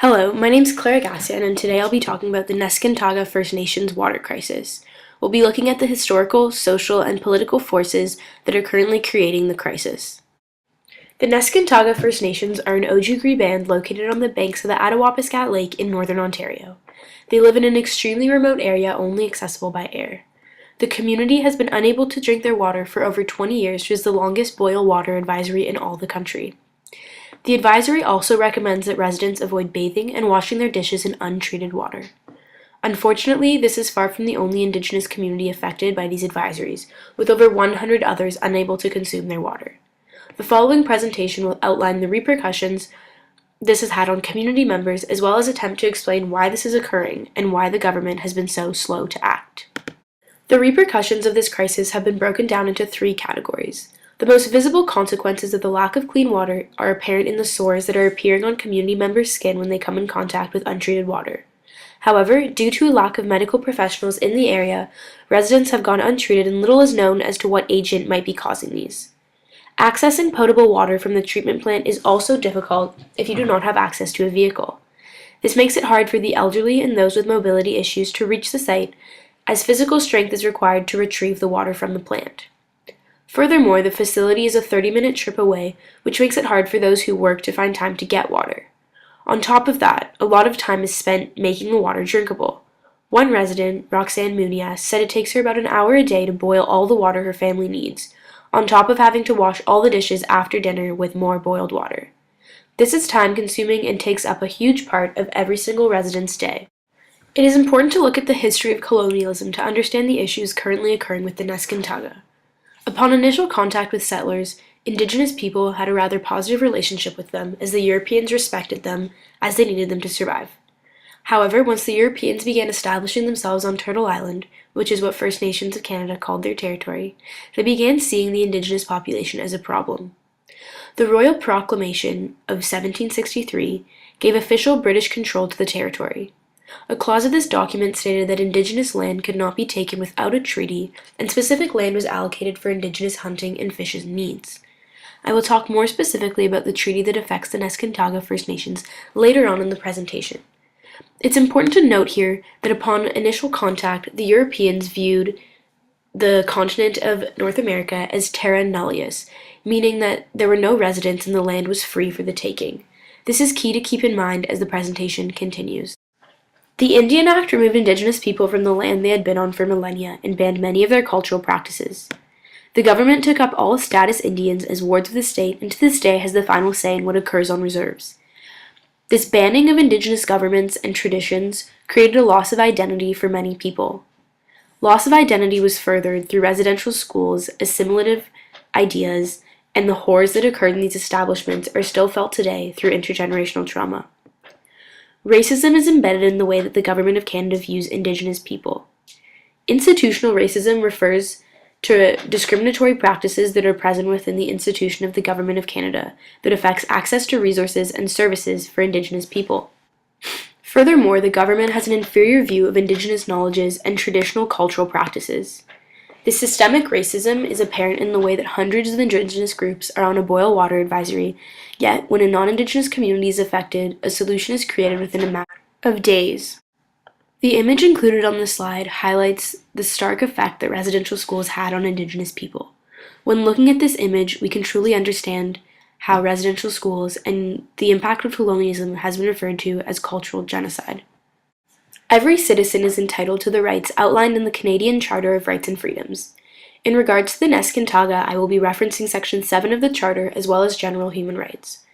Hello, my name is Clara Gassian, and today I'll be talking about the Neskantaga First Nations water crisis. We'll be looking at the historical, social, and political forces that are currently creating the crisis. The Neskantaga First Nations are an Ojibwe band located on the banks of the Attawapiskat Lake in northern Ontario. They live in an extremely remote area only accessible by air. The community has been unable to drink their water for over 20 years, which is the longest boil water advisory in all the country. The advisory also recommends that residents avoid bathing and washing their dishes in untreated water. Unfortunately, this is far from the only Indigenous community affected by these advisories, with over 100 others unable to consume their water. The following presentation will outline the repercussions this has had on community members, as well as attempt to explain why this is occurring and why the government has been so slow to act. The repercussions of this crisis have been broken down into three categories. The most visible consequences of the lack of clean water are apparent in the sores that are appearing on community members' skin when they come in contact with untreated water. However, due to a lack of medical professionals in the area, residents have gone untreated and little is known as to what agent might be causing these. Accessing potable water from the treatment plant is also difficult if you do not have access to a vehicle. This makes it hard for the elderly and those with mobility issues to reach the site, as physical strength is required to retrieve the water from the plant. Furthermore, the facility is a 30-minute trip away, which makes it hard for those who work to find time to get water. On top of that, a lot of time is spent making the water drinkable. One resident, Roxanne Munias, said it takes her about an hour a day to boil all the water her family needs, on top of having to wash all the dishes after dinner with more boiled water. This is time-consuming and takes up a huge part of every single resident's day. It is important to look at the history of colonialism to understand the issues currently occurring with the Neskantaga. Upon initial contact with settlers, Indigenous people had a rather positive relationship with them, as the Europeans respected them as they needed them to survive. However, once the Europeans began establishing themselves on Turtle Island, which is what First Nations of Canada called their territory, they began seeing the Indigenous population as a problem. The Royal Proclamation of 1763 gave official British control to the territory. A clause of this document stated that Indigenous land could not be taken without a treaty, and specific land was allocated for Indigenous hunting and fishing needs. I will talk more specifically about the treaty that affects the Neskantaga First Nations later on in the presentation. It's important to note here that upon initial contact, the Europeans viewed the continent of North America as terra nullius, meaning that there were no residents and the land was free for the taking. This is key to keep in mind as the presentation continues. The Indian Act removed Indigenous people from the land they had been on for millennia and banned many of their cultural practices. The government took up all status Indians as wards of the state and to this day has the final say in what occurs on reserves. This banning of Indigenous governments and traditions created a loss of identity for many people. Loss of identity was furthered through residential schools, assimilative ideas, and the horrors that occurred in these establishments are still felt today through intergenerational trauma. Racism is embedded in the way that the Government of Canada views Indigenous people. Institutional racism refers to discriminatory practices that are present within the institution of the Government of Canada that affects access to resources and services for Indigenous people. Furthermore, the government has an inferior view of Indigenous knowledges and traditional cultural practices. This systemic racism is apparent in the way that hundreds of Indigenous groups are on a boil water advisory, yet when a non-Indigenous community is affected, a solution is created within a matter of days. The image included on the slide highlights the stark effect that residential schools had on Indigenous people. When looking at this image, we can truly understand how residential schools and the impact of colonialism has been referred to as cultural genocide. Every citizen is entitled to the rights outlined in the Canadian Charter of Rights and Freedoms. In regards to the Neskantaga, I will be referencing Section 7 of the Charter as well as general human rights.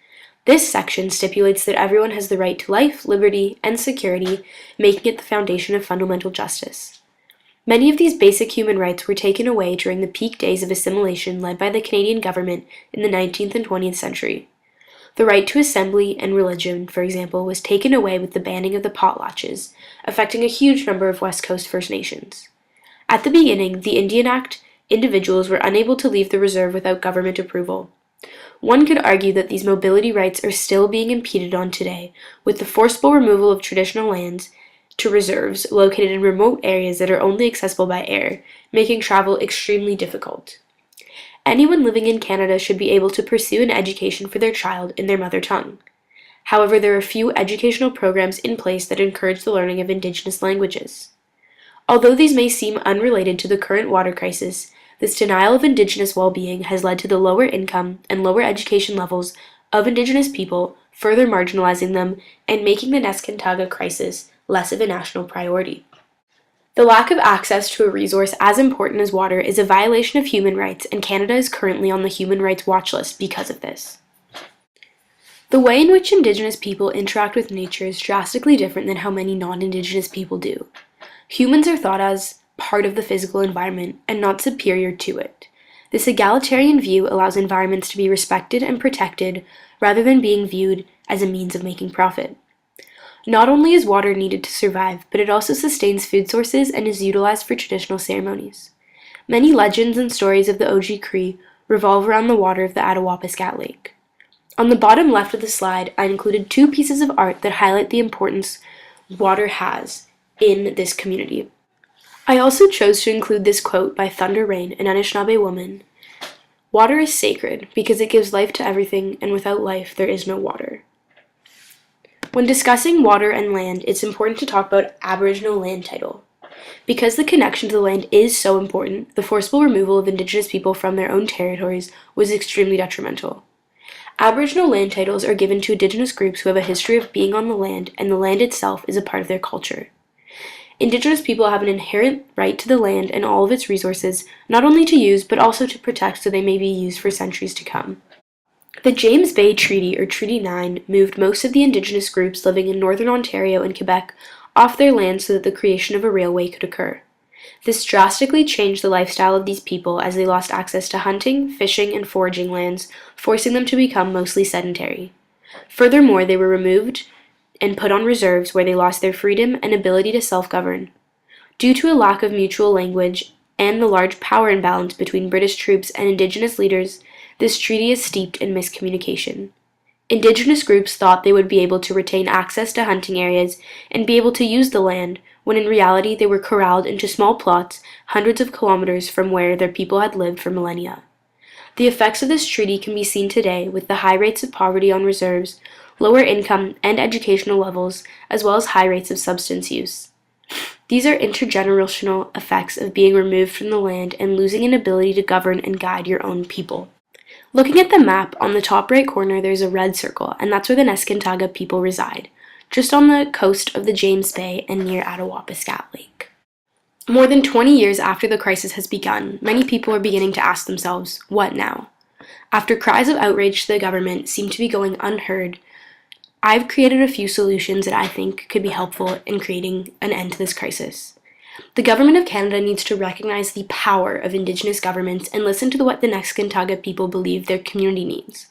This section stipulates that everyone has the right to life, liberty, and security, making it the foundation of fundamental justice. Many of these basic human rights were taken away during the peak days of assimilation led by the Canadian government in the 19th and 20th century. The right to assembly and religion, for example, was taken away with the banning of the potlatches, affecting a huge number of West Coast First Nations. At the beginning, the Indian Act, individuals were unable to leave the reserve without government approval. One could argue that these mobility rights are still being impeded on today, with the forcible removal of traditional lands to reserves located in remote areas that are only accessible by air, making travel extremely difficult. Anyone living in Canada should be able to pursue an education for their child in their mother tongue. However, there are few educational programs in place that encourage the learning of Indigenous languages. Although these may seem unrelated to the current water crisis, this denial of Indigenous well-being has led to the lower income and lower education levels of Indigenous people, further marginalizing them and making the Neskantaga crisis less of a national priority. The lack of access to a resource as important as water is a violation of human rights, and Canada is currently on the Human Rights Watch list because of this. The way in which Indigenous people interact with nature is drastically different than how many non-Indigenous people do. Humans are thought as part of the physical environment and not superior to it. This egalitarian view allows environments to be respected and protected rather than being viewed as a means of making profit. Not only is water needed to survive, but it also sustains food sources and is utilized for traditional ceremonies. Many legends and stories of the Oji-Cree revolve around the water of the Attawapiskat Lake. On the bottom left of the slide, I included two pieces of art that highlight the importance water has in this community. I also chose to include this quote by Thunder Rain, an Anishinaabe woman. "Water is sacred because it gives life to everything, and without life there is no water." When discussing water and land, it's important to talk about Aboriginal land title. Because the connection to the land is so important, the forcible removal of Indigenous people from their own territories was extremely detrimental. Aboriginal land titles are given to Indigenous groups who have a history of being on the land, and the land itself is a part of their culture. Indigenous people have an inherent right to the land and all of its resources, not only to use, but also to protect so they may be used for centuries to come. The James Bay Treaty, or Treaty 9, moved most of the Indigenous groups living in northern Ontario and Quebec off their land so that the creation of a railway could occur. This drastically changed the lifestyle of these people as they lost access to hunting, fishing, and foraging lands, forcing them to become mostly sedentary. Furthermore, they were removed and put on reserves where they lost their freedom and ability to self-govern. Due to a lack of mutual language and the large power imbalance between British troops and Indigenous leaders, this treaty is steeped in miscommunication. Indigenous groups thought they would be able to retain access to hunting areas and be able to use the land, when in reality they were corralled into small plots hundreds of kilometers from where their people had lived for millennia. The effects of this treaty can be seen today with the high rates of poverty on reserves, lower income and educational levels, as well as high rates of substance use. These are intergenerational effects of being removed from the land and losing an ability to govern and guide your own people. Looking at the map, on the top right corner there's a red circle, and that's where the Neskantaga people reside, just on the coast of the James Bay and near Attawapiskat Lake. More than 20 years after the crisis has begun, many people are beginning to ask themselves, what now? After cries of outrage to the government seem to be going unheard, I've created a few solutions that I think could be helpful in creating an end to this crisis. The Government of Canada needs to recognize the power of Indigenous governments and listen to what the Neskantaga people believe their community needs.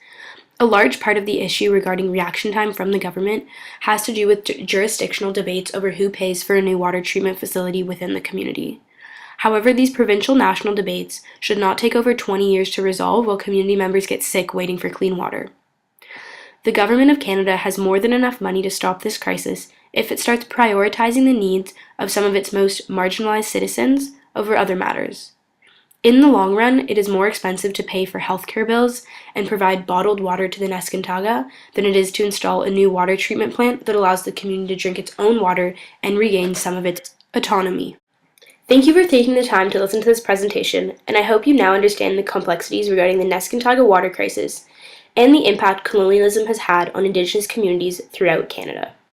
A large part of the issue regarding reaction time from the government has to do with jurisdictional debates over who pays for a new water treatment facility within the community. However, these provincial national debates should not take over 20 years to resolve while community members get sick waiting for clean water. The Government of Canada has more than enough money to stop this crisis if it starts prioritizing the needs of some of its most marginalized citizens over other matters. In the long run, it is more expensive to pay for healthcare bills and provide bottled water to the Neskantaga than it is to install a new water treatment plant that allows the community to drink its own water and regain some of its autonomy. Thank you for taking the time to listen to this presentation, and I hope you now understand the complexities regarding the Neskantaga water crisis and the impact colonialism has had on Indigenous communities throughout Canada.